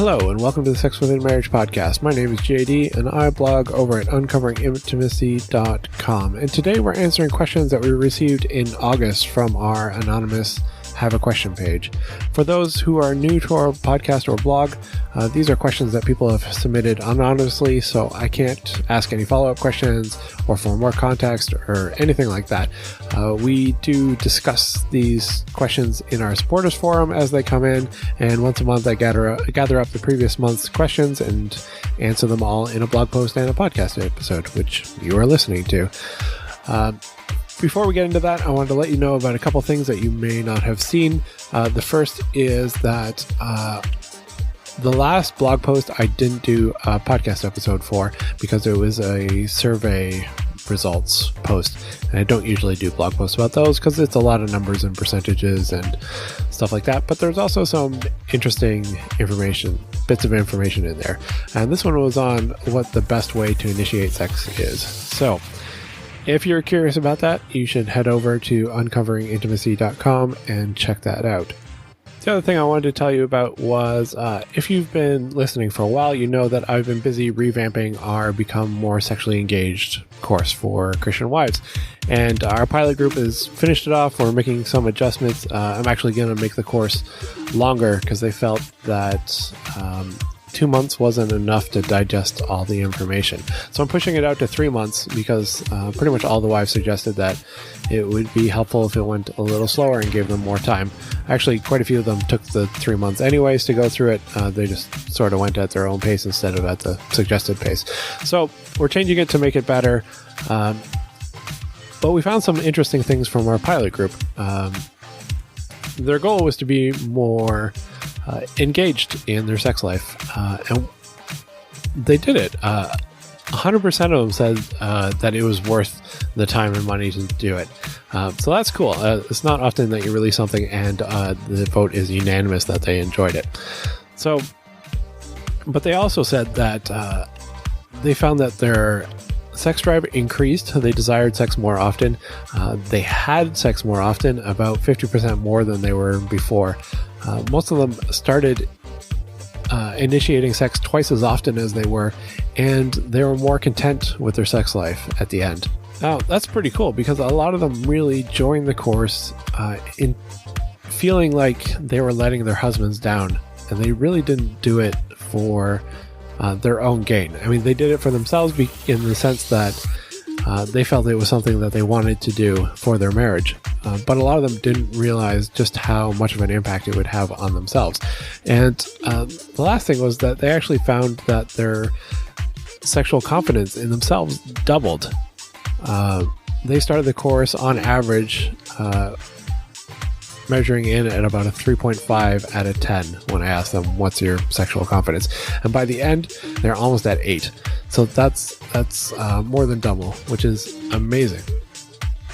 Hello, and welcome to the Sex Within Marriage podcast. My name is JD, and I blog over at uncoveringintimacy.com. And today we're answering questions that we received in August from our anonymous Have a Question page. For those who are new to our podcast or blog, these are questions that people have submitted anonymously, so I can't ask any follow-up questions or for more context or anything like that. We do discuss these questions in our supporters forum as they come in, and once a month I gather up the previous month's questions and answer them all in a blog post and a podcast episode, which you are listening to. Before we get into that, I wanted to let you know about a couple things that you may not have seen. The first is that the last blog post I didn't do a podcast episode for because it was a survey results post. And I don't usually do blog posts about those because it's a lot of numbers and percentages and stuff like that. But there's also some interesting bits of information in there. And this one was on what the best way to initiate sex is. So if you're curious about that, you should head over to uncoveringintimacy.com and check that out. The other thing I wanted to tell you about was, if you've been listening for a while, you know that I've been busy revamping our Become More Sexually Engaged course for Christian wives. And our pilot group has finished it off. We're making some adjustments. I'm actually going to make the course longer because they felt that 2 months wasn't enough to digest all the information. So I'm pushing it out to 3 months because pretty much all the wives suggested that it would be helpful if it went a little slower and gave them more time. Actually, quite a few of them took the 3 months anyways to go through it. They just sort of went at their own pace instead of at the suggested pace. So we're changing it to make it better. But we found some interesting things from our pilot group. Their goal was to be more engaged in their sex life, and they did it. 100% of them said that it was worth the time and money to do it. So that's cool. It's not often that you release something and the vote is unanimous that they enjoyed it. So, but they also said that they found that their sex drive increased. They desired sex more often. They had sex more often, about 50% more than they were before. Most of them started initiating sex twice as often as they were, and they were more content with their sex life at the end. Now, that's pretty cool because a lot of them really joined the course in feeling like they were letting their husbands down, and they really didn't do it for their own gain. I mean, they did it for themselves in the sense that they felt it was something that they wanted to do for their marriage. But a lot of them didn't realize just how much of an impact it would have on themselves. And the last thing was that they actually found that their sexual confidence in themselves doubled. They started the course on average measuring in at about a 3.5 out of 10 when I asked them, what's your sexual confidence? And by the end, they're almost at 8. So that's more than double, which is amazing.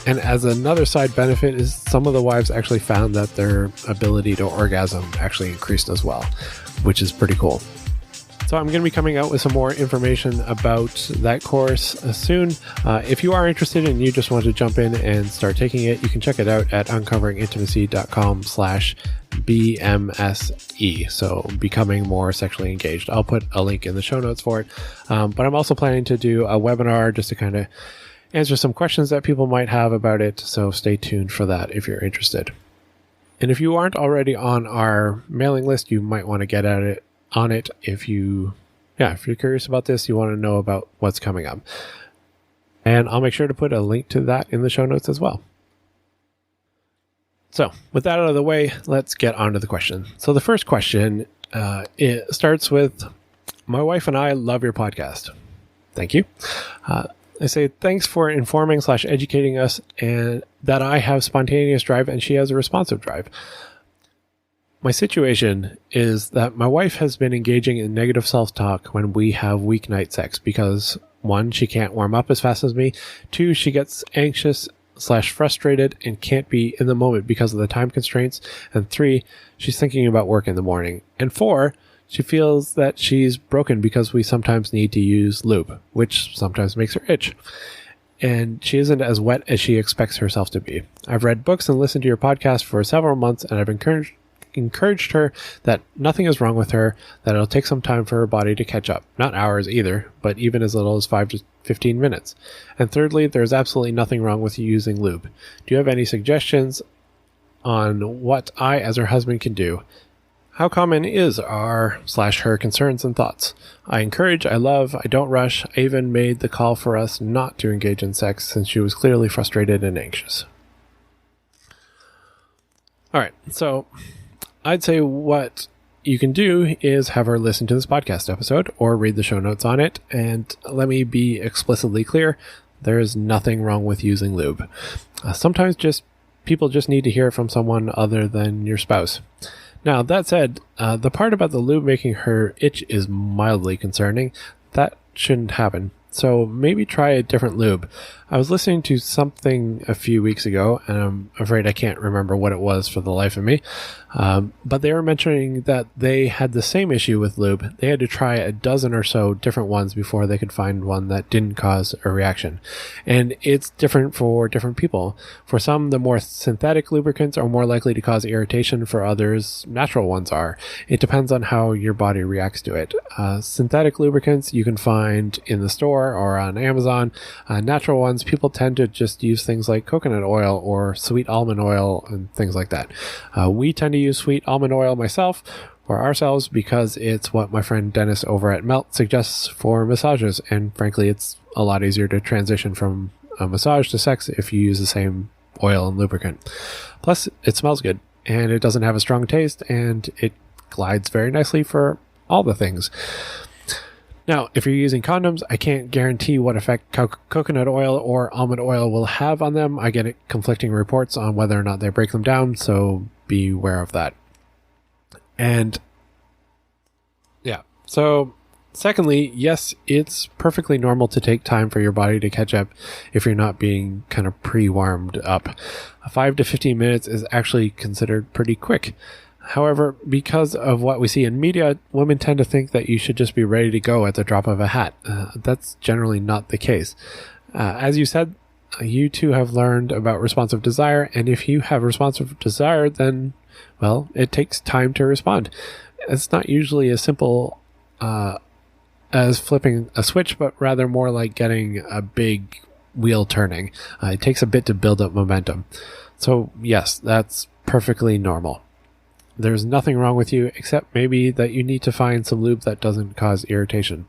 And as another side benefit is some of the wives actually found that their ability to orgasm actually increased as well, which is pretty cool. So I'm going to be coming out with some more information about that course soon. If you are interested and you just want to jump in and start taking it, you can check it out at uncoveringintimacy.com/BMSE. So Becoming More Sexually Engaged. I'll put a link in the show notes for it. But I'm also planning to do a webinar just to kind of answer some questions that people might have about it. So stay tuned for that if you're interested. And if you aren't already on our mailing list, you might want to get at it. On it if you're curious about this, you want to know about what's coming up. And I'll make sure to put a link to that in the show notes as well. So with that out of the way, let's get on to the question. So the first question, it starts with, my wife and I love your podcast. Thank you. I say, thanks for informing/educating us and that I have spontaneous drive and she has a responsive drive. My situation is that my wife has been engaging in negative self-talk when we have weeknight sex because 1, she can't warm up as fast as me. 2, she gets anxious/frustrated and can't be in the moment because of the time constraints. And 3, she's thinking about work in the morning. And 4, she feels that she's broken because we sometimes need to use lube, which sometimes makes her itch. And she isn't as wet as she expects herself to be. I've read books and listened to your podcast for several months, and I've encouraged her that nothing is wrong with her, that it'll take some time for her body to catch up. Not hours either, but even as little as 5 to 15 minutes. And thirdly, there's absolutely nothing wrong with using lube. Do you have any suggestions on what I, as her husband, can do? How common is our/her concerns and thoughts? I encourage, I love, I don't rush. I even made the call for us not to engage in sex since she was clearly frustrated and anxious. All right, so I'd say what you can do is have her listen to this podcast episode or read the show notes on it. And let me be explicitly clear, there is nothing wrong with using lube. Sometimes people just need to hear it from someone other than your spouse. Now, that said, the part about the lube making her itch is mildly concerning. That shouldn't happen. So maybe try a different lube. I was listening to something a few weeks ago, and I'm afraid I can't remember what it was for the life of me. But they were mentioning that they had the same issue with lube. They had to try a dozen or so different ones before they could find one that didn't cause a reaction. And it's different for different people. For some, the more synthetic lubricants are more likely to cause irritation. For others, natural ones are. It depends on how your body reacts to it. Synthetic lubricants you can find in the store or on Amazon. Natural ones, people tend to just use things like coconut oil or sweet almond oil and things like that. We tend to use sweet almond oil ourselves because it's what my friend Dennis over at Melt suggests for massages, and frankly it's a lot easier to transition from a massage to sex if you use the same oil and lubricant. Plus it smells good and it doesn't have a strong taste and it glides very nicely for all the things. Now, if you're using condoms, I can't guarantee what effect coconut oil or almond oil will have on them. I get conflicting reports on whether or not they break them down, so be aware of that. And yeah, so secondly, yes, it's perfectly normal to take time for your body to catch up if you're not being kind of pre-warmed up. 5 to 15 minutes is actually considered pretty quick. However, because of what we see in media, women tend to think that you should just be ready to go at the drop of a hat. That's generally not the case. As you said, you too have learned about responsive desire, and if you have responsive desire, then, well, it takes time to respond. It's not usually as simple as flipping a switch, but rather more like getting a big wheel turning. It takes a bit to build up momentum. So yes, that's perfectly normal. There's nothing wrong with you, except maybe that you need to find some lube that doesn't cause irritation.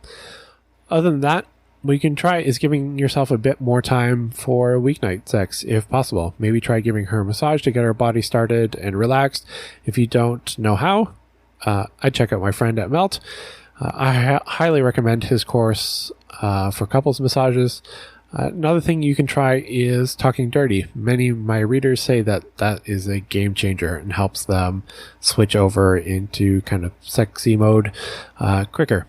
Other than that, what you can try is giving yourself a bit more time for weeknight sex, if possible. Maybe try giving her a massage to get her body started and relaxed. If you don't know how, I'd check out my friend at Melt. I highly recommend his course for couples massages. Another thing you can try is talking dirty. Many of my readers say that that is a game changer and helps them switch over into kind of sexy mode quicker.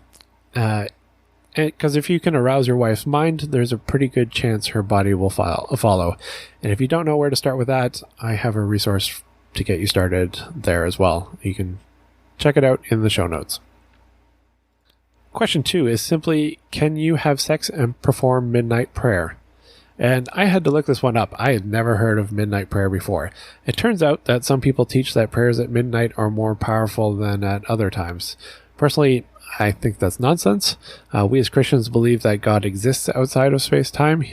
Because if you can arouse your wife's mind, there's a pretty good chance her body will follow. And if you don't know where to start with that, I have a resource to get you started there as well. You can check it out in the show notes. Question 2 is simply, can you have sex and perform midnight prayer? And I had to look this one up. I had never heard of midnight prayer before. It turns out that some people teach that prayers at midnight are more powerful than at other times. Personally, I think that's nonsense. We as Christians believe that God exists outside of space-time,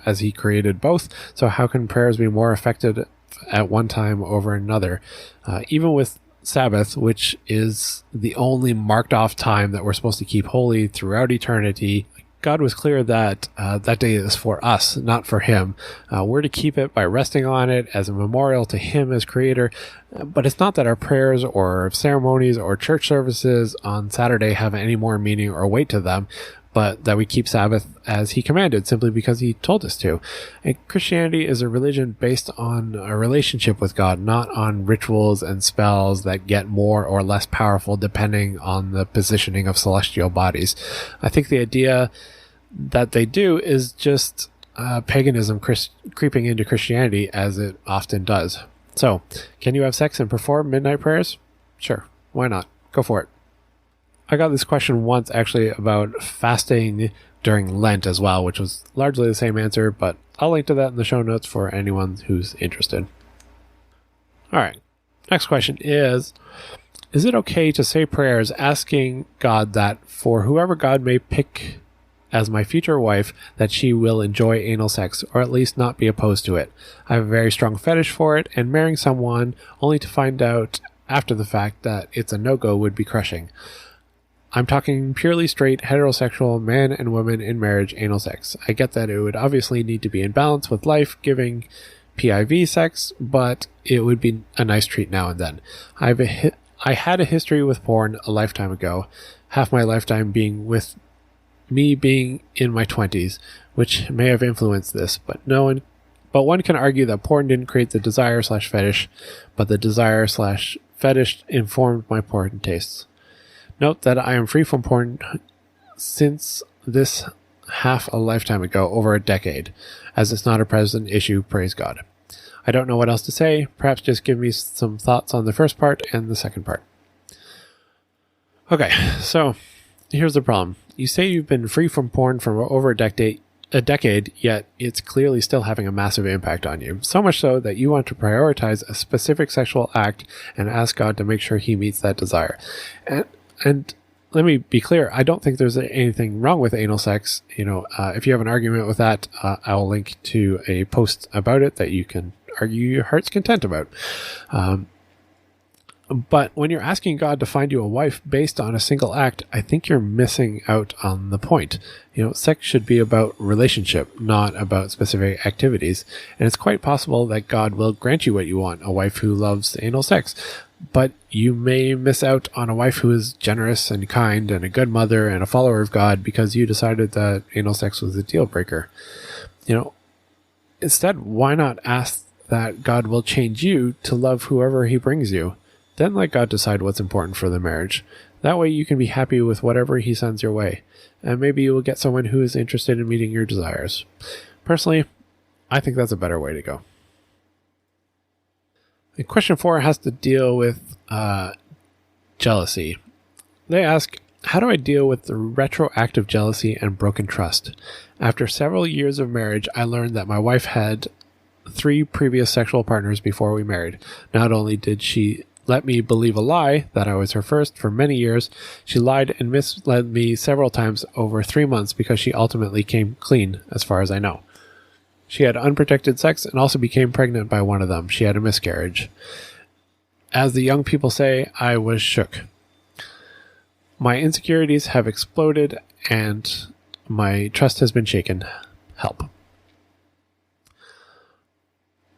as he created both. So how can prayers be more effective at one time over another? Even with Sabbath, which is the only marked off time that we're supposed to keep holy throughout eternity, God was clear that that day is for us, not for him. We're to keep it by resting on it as a memorial to him as creator. But it's not that our prayers or ceremonies or church services on Saturday have any more meaning or weight to them, but that we keep Sabbath as he commanded, simply because he told us to. And Christianity is a religion based on a relationship with God, not on rituals and spells that get more or less powerful depending on the positioning of celestial bodies. I think the idea that they do is just paganism creeping into Christianity, as it often does. So, can you have sex and perform midnight prayers? Sure, why not? Go for it. I got this question once actually about fasting during Lent as well, which was largely the same answer, but I'll link to that in the show notes for anyone who's interested. All right. Next question is it okay to say prayers asking God that for whoever God may pick as my future wife, that she will enjoy anal sex, or at least not be opposed to it? I have a very strong fetish for it, and marrying someone only to find out after the fact that it's a no-go would be crushing. I'm talking purely straight, heterosexual, man and woman in marriage anal sex. I get that it would obviously need to be in balance with life-giving PIV sex, but it would be a nice treat now and then. I had a history with porn a lifetime ago, half my lifetime being with me being in my 20s, which may have influenced this, but one can argue that porn didn't create the desire/fetish, but the desire/fetish informed my porn tastes. Note that I am free from porn since this half a lifetime ago, over a decade, as it's not a present issue, praise God. I don't know what else to say. Perhaps just give me some thoughts on the first part and the second part. Okay, so here's the problem. You say you've been free from porn for over a decade, yet it's clearly still having a massive impact on you. So much so that you want to prioritize a specific sexual act and ask God to make sure he meets that desire. And let me be clear, I don't think there's anything wrong with anal sex. If you have an argument with that, I'll link to a post about it that you can argue your heart's content about. But when you're asking God to find you a wife based on a single act, I think you're missing out on the point. Sex should be about relationship, not about specific activities. And it's quite possible that God will grant you what you want, a wife who loves anal sex. But you may miss out on a wife who is generous and kind and a good mother and a follower of God because you decided that anal sex was a deal breaker. Instead, why not ask that God will change you to love whoever he brings you? Then let God decide what's important for the marriage. That way you can be happy with whatever he sends your way. And maybe you will get someone who is interested in meeting your desires. Personally, I think that's a better way to go. And question 4 has to deal with jealousy. They ask, how do I deal with the retroactive jealousy and broken trust? After several years of marriage, I learned that my wife had 3 previous sexual partners before we married. Not only did she let me believe a lie that I was her first for many years, she lied and misled me several times over 3 months because she ultimately came clean, as far as I know. She had unprotected sex and also became pregnant by one of them. She had a miscarriage. As the young people say, I was shook. My insecurities have exploded and my trust has been shaken. Help.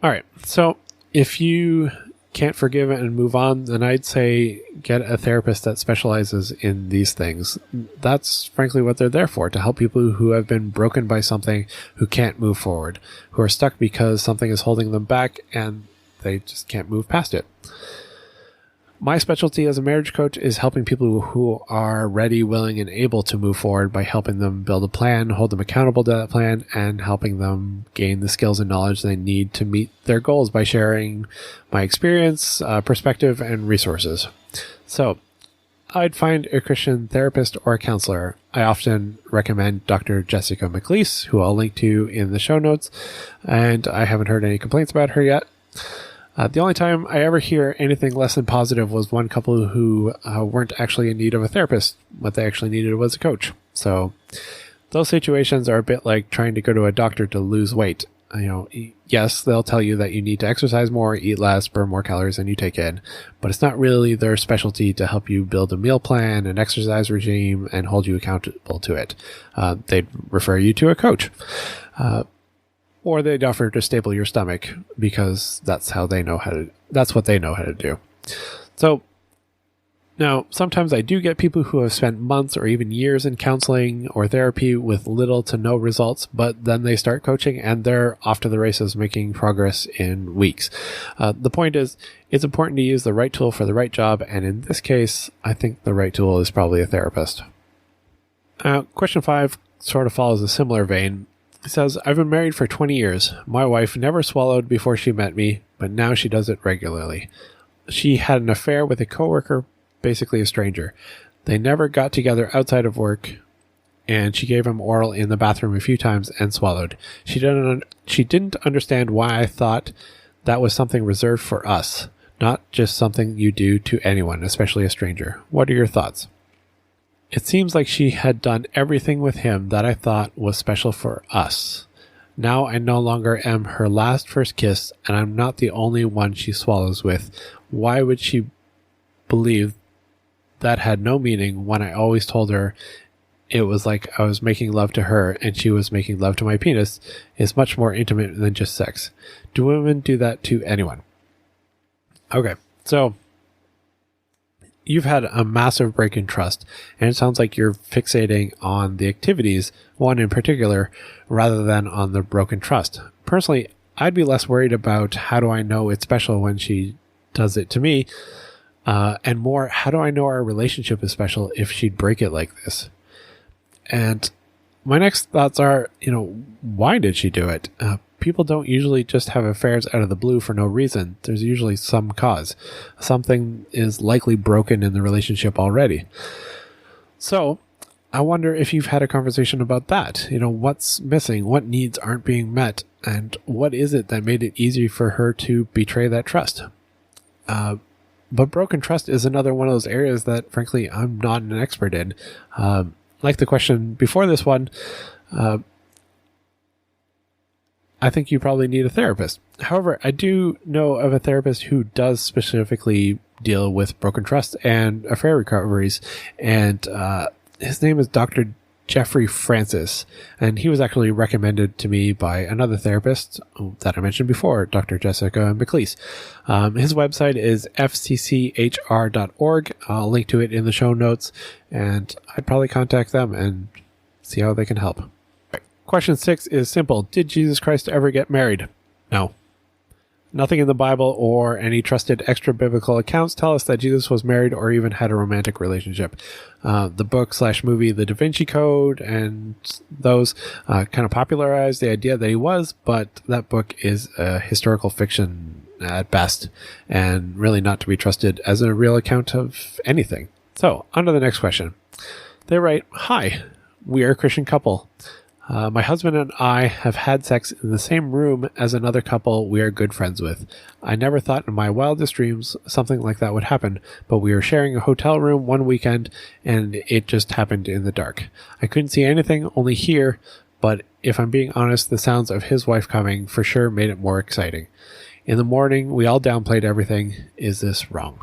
All right, so if you can't forgive and move on, then I'd say get a therapist that specializes in these things. That's frankly what they're there for, to help people who have been broken by something, who can't move forward, who are stuck because something is holding them back and they just can't move past it. My specialty as a marriage coach is helping people who are ready, willing, and able to move forward by helping them build a plan, hold them accountable to that plan, and helping them gain the skills and knowledge they need to meet their goals by sharing my experience, perspective, and resources. So, I'd find a Christian therapist or a counselor. I often recommend Dr. Jessica McLeese, who I'll link to in the show notes, and I haven't heard any complaints about her yet. The only time I ever hear anything less than positive was one couple who weren't actually in need of a therapist. What they actually needed was a coach. So those situations are a bit like trying to go to a doctor to lose weight. Yes, they'll tell you that you need to exercise more, eat less, burn more calories than you take in, but it's not really their specialty to help you build a meal plan, an exercise regime, and hold you accountable to it. They'd refer you to a coach. Or they'd offer to staple your stomach because that's what they know how to do. So now, sometimes I do get people who have spent months or even years in counseling or therapy with little to no results, but then they start coaching and they're off to the races making progress in weeks. The point is, it's important to use the right tool for the right job. And in this case, I think the right tool is probably a therapist. Question 5 sort of follows a similar vein. It says, I've been married for 20 years. My wife never swallowed before she met me, but now she does it regularly. She had an affair with a coworker, basically a stranger. They never got together outside of work, and she gave him oral in the bathroom a few times and swallowed. She didn't understand why I thought that was something reserved for us. not just something you do to anyone, especially a stranger. What are your thoughts? It seems like she had done everything with him that I thought was special for us. Now I no longer am her first kiss, and I'm not the only one she swallows with. Why would she believe that had no meaning when I always told her it was like I was making love to her and she was making love to my penis is much more intimate than just sex. Do women do that to anyone? Okay, so you've had a massive break in trust, and it sounds like you're fixating on the activities, one in particular, rather than on the broken trust. Personally, I'd be less worried about how do I know it's special when she does it to me, and more, how do I know our relationship is special if she'd break it like this? And my next thoughts are, why did she do it? People don't usually just have affairs out of the blue for no reason. There's usually some cause. Something is likely broken in the relationship already. So I wonder if you've had a conversation about that. What's missing? What needs aren't being met? And what is it that made it easy for her to betray that trust? But broken trust is another one of those areas that, frankly, I'm not an expert in. Like the question before this one, I think you probably need a therapist. However, I do know of a therapist who does specifically deal with broken trust and affair recoveries, and his name is Dr. Jeffrey Francis, and he was actually recommended to me by another therapist that I mentioned before, Dr. Jessica McLeese. His website is fcchr.org. I'll link to it in the show notes, and I'd probably contact them and see how they can help. Question 6 is simple. Did Jesus Christ ever get married? No. Nothing in the Bible or any trusted extra-biblical accounts tell us that Jesus was married or even had a romantic relationship. The book/movie The Da Vinci Code and those kind of popularized the idea that he was, but that book is a historical fiction at best and really not to be trusted as a real account of anything. So, on to the next question. They write, "Hi, we are a Christian couple. My husband and I have had sex in the same room as another couple we are good friends with. I never thought in my wildest dreams something like that would happen, but we were sharing a hotel room one weekend and it just happened in the dark. I couldn't see anything, only hear, but if I'm being honest, the sounds of his wife coming for sure made it more exciting. In the morning, we all downplayed everything. Is this wrong?"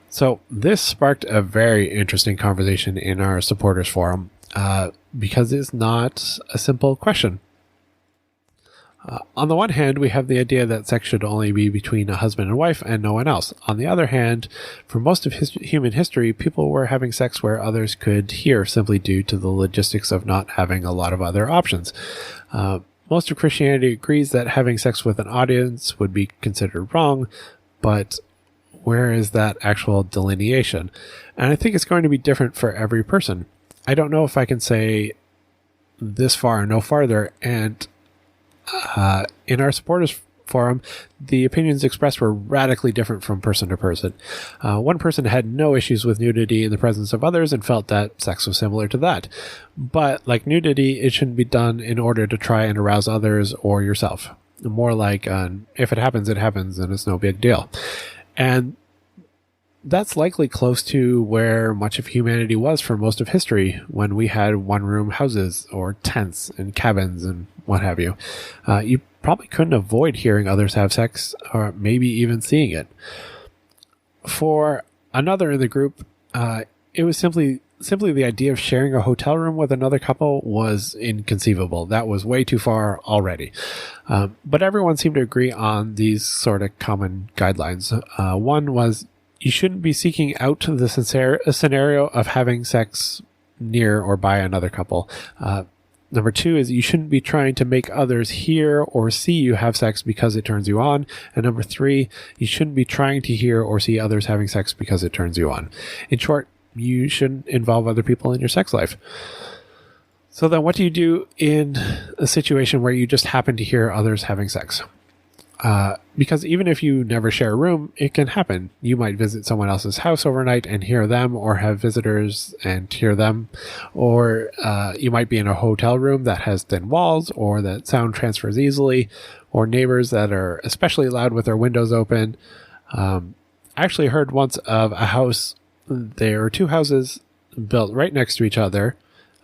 So this sparked a very interesting conversation in our supporters forum. Because it's not a simple question. On the one hand, we have the idea that sex should only be between a husband and wife and no one else. On the other hand, for most of human history, people were having sex where others could hear simply due to the logistics of not having a lot of other options. Most of Christianity agrees that having sex with an audience would be considered wrong, but where is that actual delineation? And I think it's going to be different for every person. I don't know if I can say this far and no farther. And in our supporters forum, the opinions expressed were radically different from person to person. One person had no issues with nudity in the presence of others and felt that sex was similar to that. But like nudity, it shouldn't be done in order to try and arouse others or yourself. More like, if it happens, and it's no big deal. And that's likely close to where much of humanity was for most of history, when we had one-room houses or tents and cabins and what have you. You probably couldn't avoid hearing others have sex or maybe even seeing it. For another in the group, it was simply the idea of sharing a hotel room with another couple was inconceivable. That was way too far already. But everyone seemed to agree on these sort of common guidelines. One was, you shouldn't be seeking out the scenario of having sex near or by another couple. Number 2 is, you shouldn't be trying to make others hear or see you have sex because it turns you on. And number 3, you shouldn't be trying to hear or see others having sex because it turns you on. In short, you shouldn't involve other people in your sex life. So then what do you do in a situation where you just happen to hear others having sex? Because even if you never share a room, it can happen. You might visit someone else's house overnight and hear them, or have visitors and hear them. Or you might be in a hotel room that has thin walls, or that sound transfers easily, or neighbors that are especially loud with their windows open. I actually heard once of a house. There were two houses built right next to each other,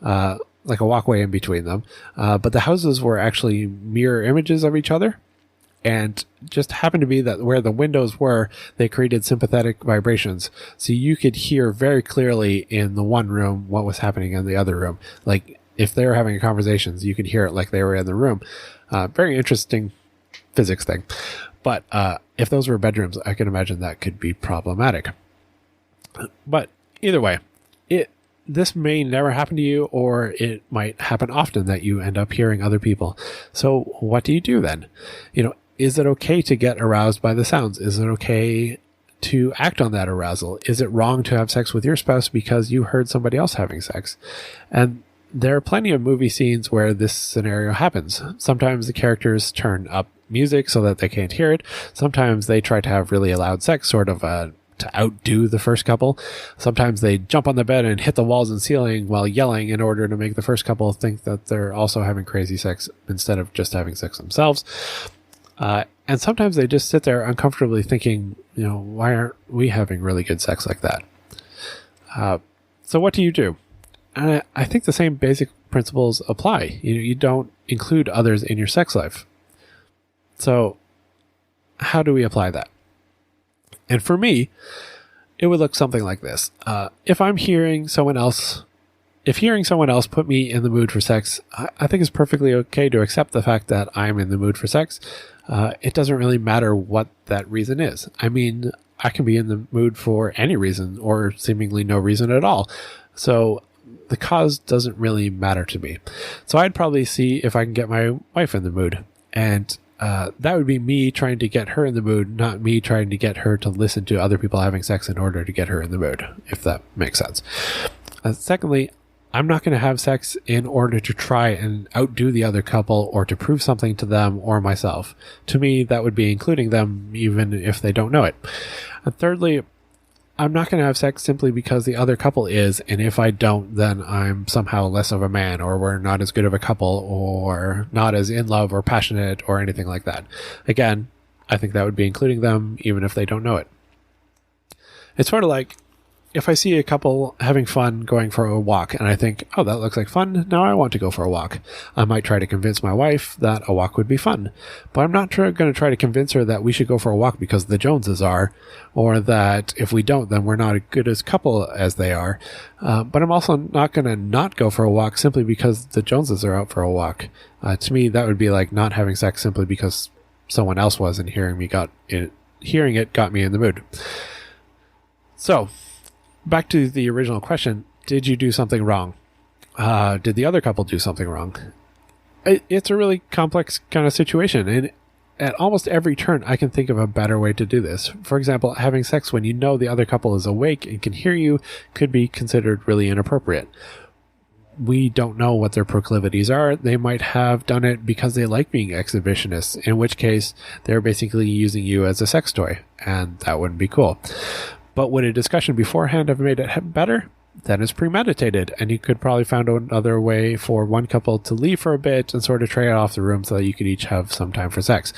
like a walkway in between them. But the houses were actually mirror images of each other. And just happened to be that where the windows were, they created sympathetic vibrations. So you could hear very clearly in the one room what was happening in the other room. Like if they were having conversations, you could hear it like they were in the room. Very interesting physics thing. But if those were bedrooms, I can imagine that could be problematic. But either way, this may never happen to you, or it might happen often that you end up hearing other people. So what do you do then? Is it okay to get aroused by the sounds? Is it okay to act on that arousal? Is it wrong to have sex with your spouse because you heard somebody else having sex? And there are plenty of movie scenes where this scenario happens. Sometimes the characters turn up music so that they can't hear it. Sometimes they try to have really loud sex, sort of to outdo the first couple. Sometimes they jump on the bed and hit the walls and ceiling while yelling in order to make the first couple think that they're also having crazy sex instead of just having sex themselves. And sometimes they just sit there uncomfortably thinking, why aren't we having really good sex like that? So what do you do? And I think the same basic principles apply. You don't include others in your sex life. So how do we apply that? And for me, it would look something like this. If hearing someone else put me in the mood for sex, I think it's perfectly okay to accept the fact that I'm in the mood for sex. It doesn't really matter what that reason is. I mean, I can be in the mood for any reason or seemingly no reason at all. So the cause doesn't really matter to me. So I'd probably see if I can get my wife in the mood. And that would be me trying to get her in the mood, not me trying to get her to listen to other people having sex in order to get her in the mood, if that makes sense. Secondly, I'm not going to have sex in order to try and outdo the other couple or to prove something to them or myself. To me, that would be including them even if they don't know it. And thirdly, I'm not going to have sex simply because the other couple is, and if I don't, then I'm somehow less of a man, or we're not as good of a couple, or not as in love or passionate or anything like that. Again, I think that would be including them even if they don't know it. It's sort of like if I see a couple having fun going for a walk and I think, oh, that looks like fun, now I want to go for a walk. I might try to convince my wife that a walk would be fun, but I'm not going to try to convince her that we should go for a walk because the Joneses are, or that if we don't, then we're not as good as couple as they are. But I'm also not going to not go for a walk simply because the Joneses are out for a walk. To me, that would be like not having sex simply because someone else was, and hearing it got me in the mood. So, back to the original question, did you do something wrong? Did the other couple do something wrong? It's a really complex kind of situation, and at almost every turn, I can think of a better way to do this. For example, having sex when you know the other couple is awake and can hear you could be considered really inappropriate. We don't know what their proclivities are. They might have done it because they like being exhibitionists, in which case they're basically using you as a sex toy, and that wouldn't be cool. But would a discussion beforehand have made it better? Then it's premeditated, and you could probably find another way for one couple to leave for a bit and sort of trade off the room so that you could each have some time for sex.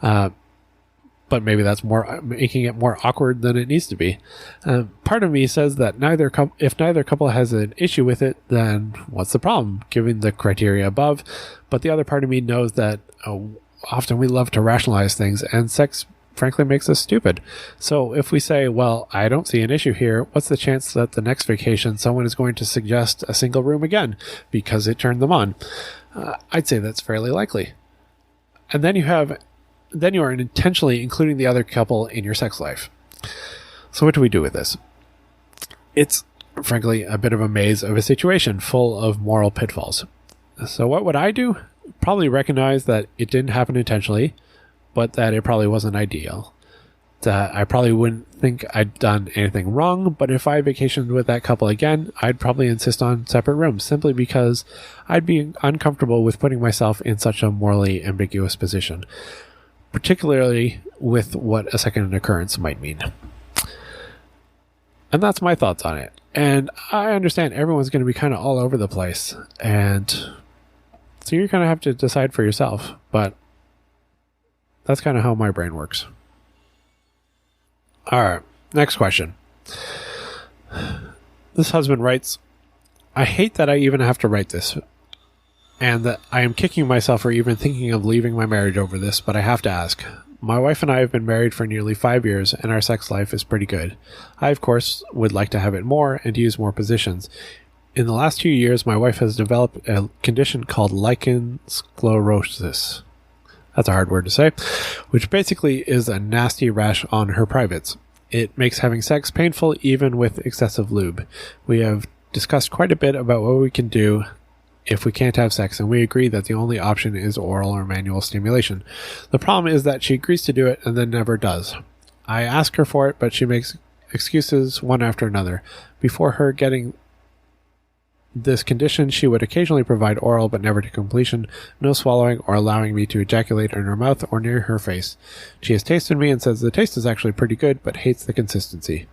But maybe that's making it more awkward than it needs to be. Part of me says that if neither couple has an issue with it, then what's the problem, given the criteria above? But the other part of me knows that often we love to rationalize things, and sex frankly makes us stupid. So if we say, well, I don't see an issue here, what's the chance that the next vacation someone is going to suggest a single room again because it turned them on? I'd say that's fairly likely. And then you are intentionally including the other couple in your sex life. So what do we do with this? It's frankly a bit of a maze of a situation full of moral pitfalls. So what would I do? Probably recognize that it didn't happen intentionally, but that it probably wasn't ideal. That I probably wouldn't think I'd done anything wrong, but if I vacationed with that couple again, I'd probably insist on separate rooms, simply because I'd be uncomfortable with putting myself in such a morally ambiguous position, particularly with what a second occurrence might mean. And that's my thoughts on it. And I understand everyone's going to be kind of all over the place, and so you're going to have to decide for yourself, but that's kind of how my brain works. All right. Next question. This husband writes, I hate that I even have to write this, and that I am kicking myself for even thinking of leaving my marriage over this, but I have to ask. My wife and I have been married for nearly 5 years, and our sex life is pretty good. I, of course, would like to have it more and use more positions. In the last 2 years, my wife has developed a condition called lichen sclerosis. That's a hard word to say, which basically is a nasty rash on her privates. It makes having sex painful even with excessive lube. We have discussed quite a bit about what we can do if we can't have sex, and we agree that the only option is oral or manual stimulation. The problem is that she agrees to do it and then never does. I ask her for it, but she makes excuses one after another. Before her getting this condition, she would occasionally provide oral, but never to completion, no swallowing or allowing me to ejaculate in her mouth or near her face. She has tasted me and says the taste is actually pretty good, but hates the consistency.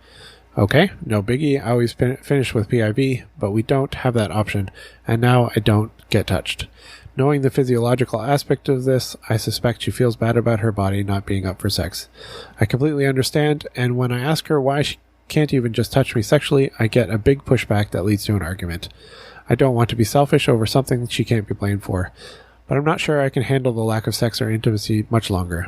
Okay, no biggie, I always finish with PIV, but we don't have that option, and now I don't get touched. Knowing the physiological aspect of this, I suspect she feels bad about her body not being up for sex. I completely understand, and when I ask her why she can't even just touch me sexually, I get a big pushback that leads to an argument. I don't want to be selfish over something she can't be blamed for, but I'm not sure I can handle the lack of sex or intimacy much longer.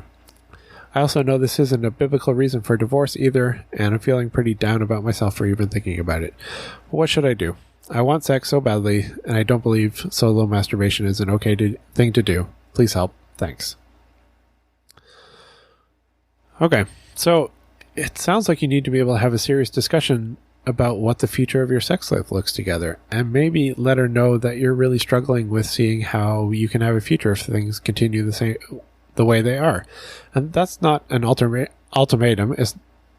I also know this isn't a biblical reason for divorce either, and I'm feeling pretty down about myself for even thinking about it. What should I do? I want sex so badly, and I don't believe solo masturbation is an okay thing to do. Please help. Thanks. Okay, so it sounds like you need to be able to have a serious discussion about what the future of your sex life looks together, and maybe let her know that you're really struggling with seeing how you can have a future if things continue the way they are. And that's not an ultimatum,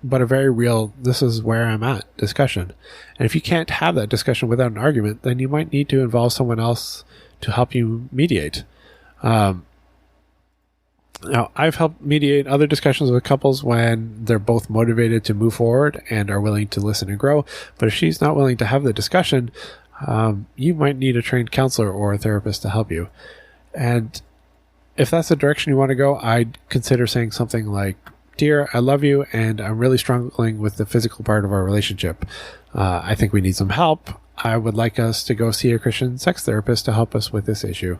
but a very real, this is where I'm at discussion. And if you can't have that discussion without an argument, then you might need to involve someone else to help you mediate. Now, I've helped mediate other discussions with couples when they're both motivated to move forward and are willing to listen and grow. But if she's not willing to have the discussion, you might need a trained counselor or a therapist to help you. And if that's the direction you want to go, I'd consider saying something like, Dear, I love you, and I'm really struggling with the physical part of our relationship. I think we need some help. I would like us to go see a Christian sex therapist to help us with this issue.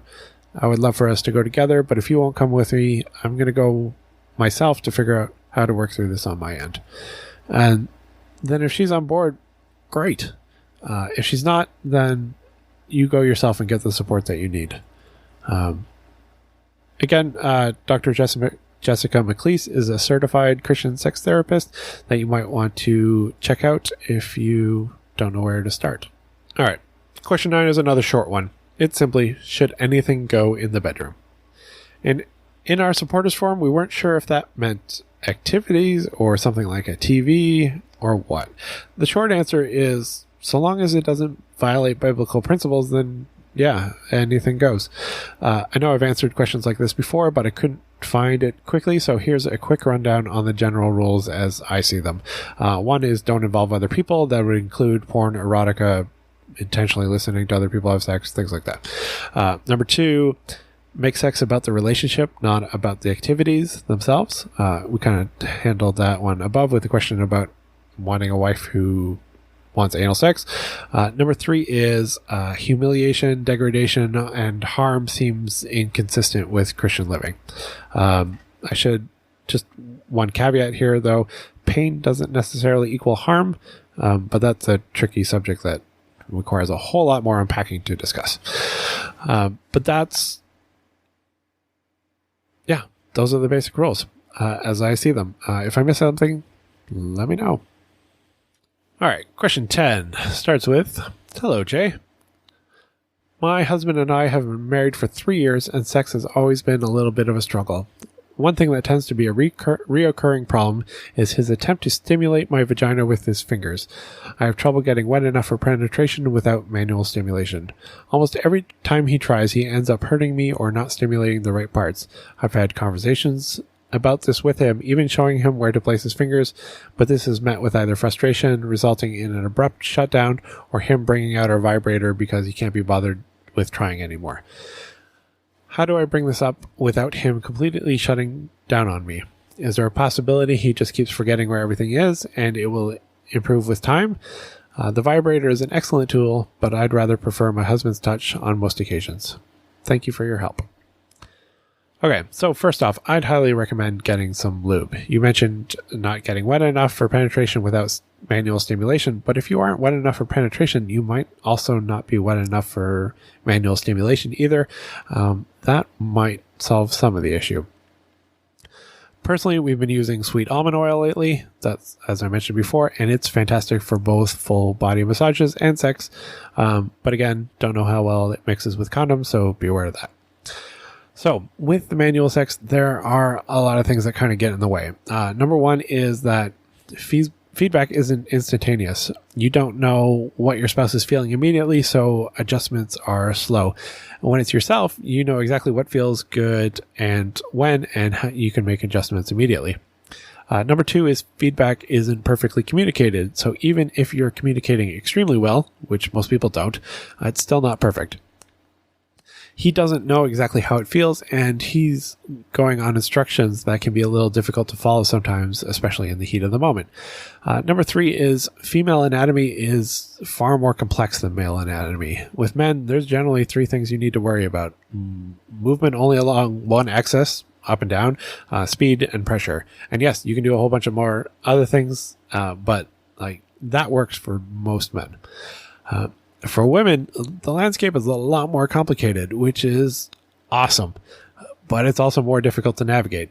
I would love for us to go together, but if you won't come with me, I'm going to go myself to figure out how to work through this on my end. And then if she's on board, great. If she's not, then you go yourself and get the support that you need. Again, Dr. Jessica McLeese is a certified Christian sex therapist that you might want to check out if you don't know where to start. All right. Question 9 is another short one. It's simply, should anything go in the bedroom? And in our supporters forum, we weren't sure if that meant activities or something like a TV or what. The short answer is, so long as it doesn't violate biblical principles, then yeah, anything goes. I know I've answered questions like this before, but I couldn't find it quickly, so here's a quick rundown on the general rules as I see them. One is don't involve other people. That would include porn, erotica, intentionally listening to other people have sex, things like that. Number 2, make sex about the relationship, not about the activities themselves. We kind of handled that one above with the question about wanting a wife who wants anal sex. Number 3 is humiliation, degradation, and harm seems inconsistent with Christian living. I should just one caveat here, though. Pain doesn't necessarily equal harm, but that's a tricky subject that requires a whole lot more unpacking to discuss. But that's, yeah, those are the basic rules as I see them. If I miss something, let me know. All right, question 10 starts with, Hello, Jay. My husband and I have been married for 3 years, and sex has always been a little bit of a struggle. One thing that tends to be a reoccurring problem is his attempt to stimulate my vagina with his fingers. I have trouble getting wet enough for penetration without manual stimulation. Almost every time he tries, he ends up hurting me or not stimulating the right parts. I've had conversations about this with him, even showing him where to place his fingers, but this is met with either frustration, resulting in an abrupt shutdown, or him bringing out our vibrator because he can't be bothered with trying anymore. How do I bring this up without him completely shutting down on me? Is there a possibility he just keeps forgetting where everything is and it will improve with time? The vibrator is an excellent tool, but I'd rather prefer my husband's touch on most occasions. Thank you for your help. Okay, so first off, I'd highly recommend getting some lube. You mentioned not getting wet enough for penetration without manual stimulation, but if you aren't wet enough for penetration, you might also not be wet enough for manual stimulation either. That might solve some of the issue. Personally, we've been using sweet almond oil lately. That's, as I mentioned before, and it's fantastic for both full body massages and sex. But again, don't know how well it mixes with condoms, so be aware of that. So with the manual sex, there are a lot of things that kind of get in the way. Number one is that feedback isn't instantaneous. You don't know what your spouse is feeling immediately, so adjustments are slow. When it's yourself, you know exactly what feels good and when, and how you can make adjustments immediately. Number two is feedback isn't perfectly communicated. So even if you're communicating extremely well, which most people don't, it's still not perfect. He doesn't know exactly how it feels, and he's going on instructions that can be a little difficult to follow sometimes, especially in the heat of the moment. Number three is female anatomy is far more complex than male anatomy. With men, there's generally three things you need to worry about. Movement only along one axis, up and down, speed, and pressure. And yes, you can do a whole bunch of more other things, but like that works for most men. For women, the landscape is a lot more complicated, which is awesome, but it's also more difficult to navigate.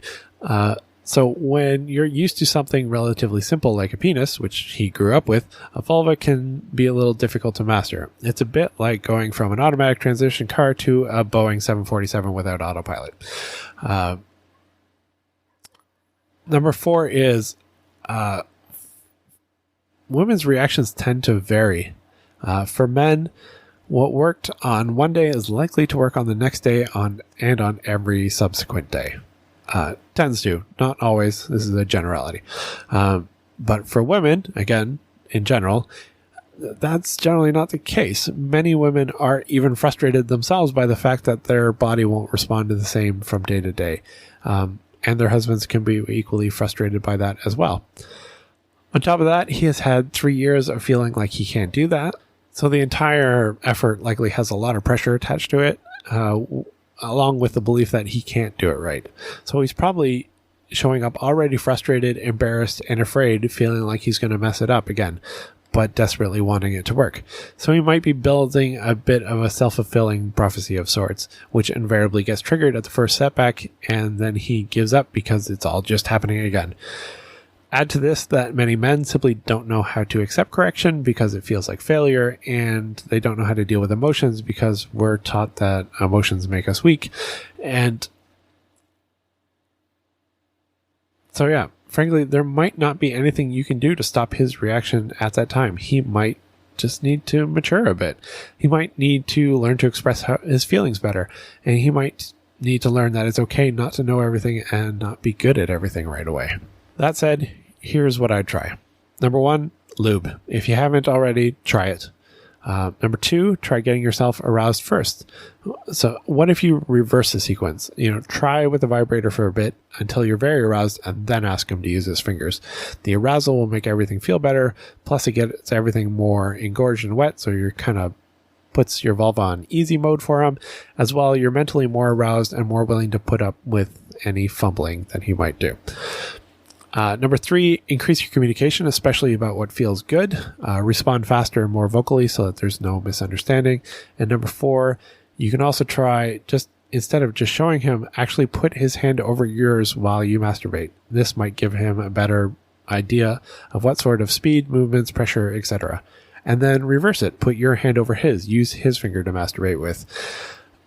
So when you're used to something relatively simple like a penis, which he grew up with, a vulva can be a little difficult to master. It's a bit like going from an automatic transmission car to a Boeing 747 without autopilot. Number four is women's reactions tend to vary. For men, what worked on one day is likely to work on the next day and on every subsequent day. Tends to, not always. This is a generality. But for women, again, in general, that's generally not the case. Many women are even frustrated themselves by the fact that their body won't respond to the same from day to day. And their husbands can be equally frustrated by that as well. On top of that, he has had 3 years of feeling like he can't do that. So the entire effort likely has a lot of pressure attached to it, along with the belief that he can't do it right. So he's probably showing up already frustrated, embarrassed, and afraid, feeling like he's going to mess it up again, but desperately wanting it to work. So he might be building a bit of a self-fulfilling prophecy of sorts, which invariably gets triggered at the first setback, and then he gives up because it's all just happening again. Add to this that many men simply don't know how to accept correction because it feels like failure, and they don't know how to deal with emotions because we're taught that emotions make us weak. And so, yeah, frankly, there might not be anything you can do to stop his reaction at that time. He might just need to mature a bit. He might need to learn to express his feelings better, and he might need to learn that it's okay not to know everything and not be good at everything right away. That said, here's what I'd try. Number one, lube. If you haven't already, try it. Number two, try getting yourself aroused first. So what if you reverse the sequence? Try with the vibrator for a bit until you're very aroused and then ask him to use his fingers. The arousal will make everything feel better. Plus it gets everything more engorged and wet. So you're kind of puts your vulva on easy mode for him. As well, you're mentally more aroused and more willing to put up with any fumbling that he might do. Number three, increase your communication, especially about what feels good. Respond faster and more vocally so that there's no misunderstanding. And number four, you can also try, just instead of just showing him, actually put his hand over yours while you masturbate. This might give him a better idea of what sort of speed, movements, pressure, etc. And then reverse it. Put your hand over his. Use his finger to masturbate with.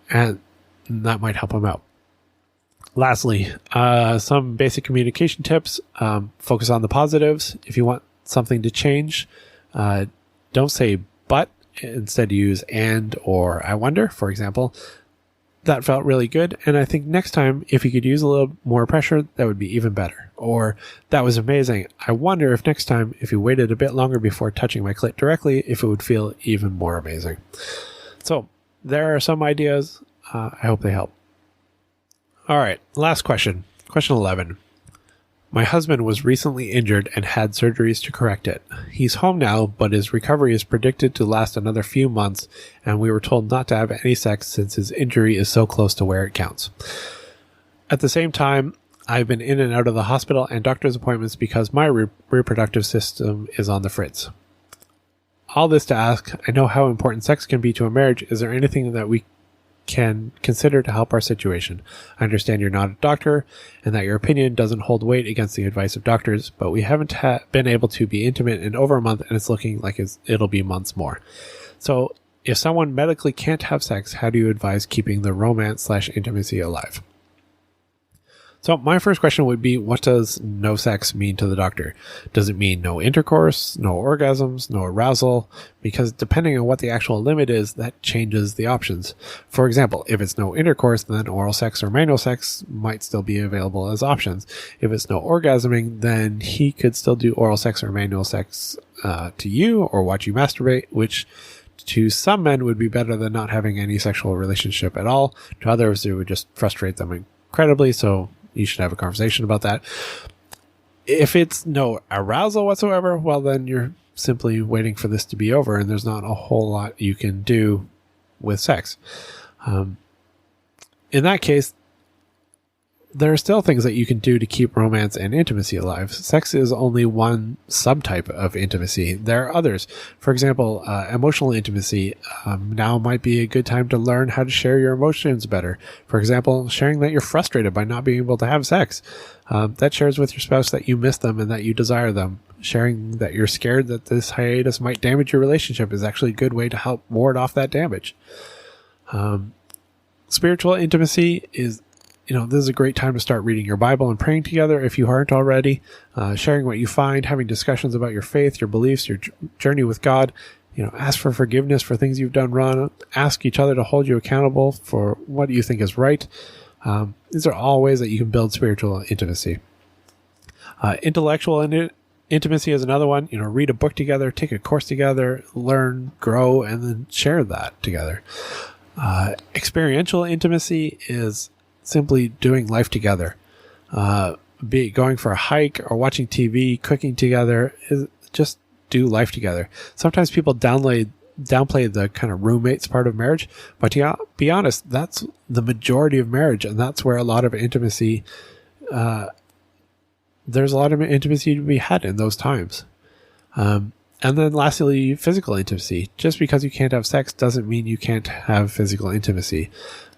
And that might help him out. Lastly, some basic communication tips. Focus on the positives. If you want something to change, don't say but. Instead use and or I wonder, for example. That felt really good, and I think next time, if you could use a little more pressure, that would be even better. Or, that was amazing. I wonder if next time, if you waited a bit longer before touching my clit directly, if it would feel even more amazing. So, there are some ideas. I hope they help. All right, last question. Question 11. My husband was recently injured and had surgeries to correct it. He's home now, but his recovery is predicted to last another few months, and we were told not to have any sex since his injury is so close to where it counts. At the same time, I've been in and out of the hospital and doctor's appointments because my reproductive system is on the fritz. All this to ask, I know how important sex can be to a marriage. Is there anything that we can consider to help our situation? I understand you're not a doctor and that your opinion doesn't hold weight against the advice of doctors, but we haven't been able to be intimate in over a month, and it's looking like it'll be months more. So if someone medically can't have sex, how do you advise keeping the romance/intimacy alive? So my first question would be, what does no sex mean to the doctor? Does it mean no intercourse, no orgasms, no arousal? Because depending on what the actual limit is, that changes the options. For example, if it's no intercourse, then oral sex or manual sex might still be available as options. If it's no orgasming, then he could still do oral sex or manual sex to you or watch you masturbate, which to some men would be better than not having any sexual relationship at all. To others, it would just frustrate them incredibly, so you should have a conversation about that. If it's no arousal whatsoever, well, then you're simply waiting for this to be over, and there's not a whole lot you can do with sex. In that case, there are still things that you can do to keep romance and intimacy alive. Sex is only one subtype of intimacy. There are others. For example, emotional intimacy. Now might be a good time to learn how to share your emotions better. For example, sharing that you're frustrated by not being able to have sex. That shares with your spouse that you miss them and that you desire them. Sharing that you're scared that this hiatus might damage your relationship is actually a good way to help ward off that damage. Spiritual intimacy is, this is a great time to start reading your Bible and praying together if you aren't already, sharing what you find, having discussions about your faith, your beliefs, your journey with God. Ask for forgiveness for things you've done wrong. Ask each other to hold you accountable for what you think is right. These are all ways that you can build spiritual intimacy. Intellectual intimacy is another one. Read a book together, take a course together, learn, grow, and then share that together. Experiential intimacy is simply doing life together, be it going for a hike or watching TV, cooking together. Just do life together. Sometimes people downplay the kind of roommates part of marriage, but to be honest, that's the majority of marriage, and that's where a lot of intimacy, there's a lot of intimacy to be had in those times. And then lastly, physical intimacy. Just because you can't have sex doesn't mean you can't have physical intimacy.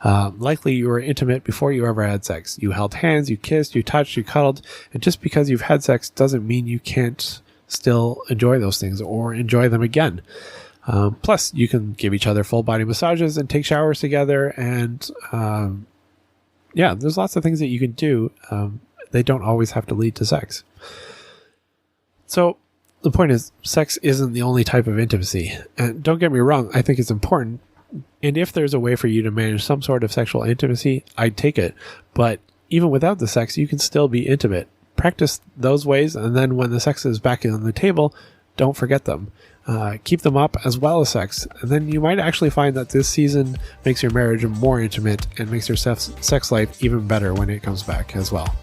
Likely you were intimate before you ever had sex. You held hands, you kissed, you touched, you cuddled. And just because you've had sex doesn't mean you can't still enjoy those things or enjoy them again. Plus, you can give each other full body massages and take showers together. And there's lots of things that you can do. They don't always have to lead to sex. So the point is, sex isn't the only type of intimacy. And don't get me wrong, I think it's important. And if there's a way for you to manage some sort of sexual intimacy, I'd take it. But even without the sex, you can still be intimate. Practice those ways, and then when the sex is back on the table, don't forget them. Keep them up as well as sex. And then you might actually find that this season makes your marriage more intimate and makes your sex life even better when it comes back as well.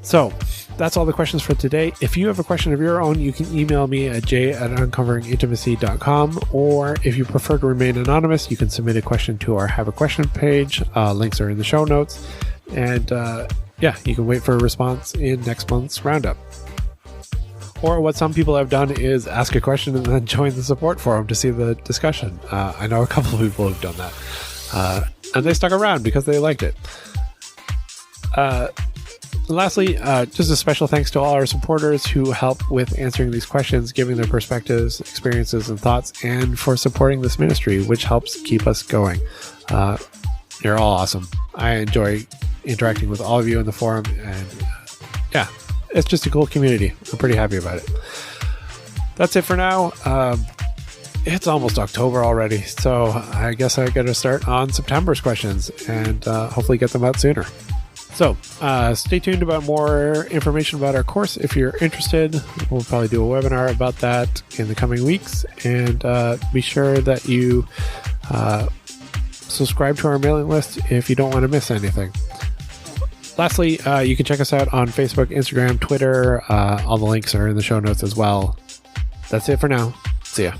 So that's all the questions for today. If you have a question of your own, you can email me at j@uncoveringintimacy.com, or if you prefer to remain anonymous, you can submit a question to our Have a Question page. Links are in the show notes. And you can wait for a response in next month's roundup. Or what some people have done is ask a question and then join the support forum to see the discussion. I know a couple of people who've done that. And they stuck around because they liked it. Lastly, just a special thanks to all our supporters who help with answering these questions, giving their perspectives, experiences, and thoughts, and for supporting this ministry, which helps keep us going. You're all awesome. I enjoy interacting with all of you in the forum, and it's just a cool community. I'm pretty happy about it. That's it for now. It's almost October already, so I guess I got to start on September's questions and hopefully get them out sooner. So stay tuned about more information about our course if you're interested. We'll probably do a webinar about that in the coming weeks, and be sure that you subscribe to our mailing list if you don't want to miss anything. Lastly, you can check us out on Facebook, Instagram, Twitter. All the links are in the show notes as well. That's it for now. See ya.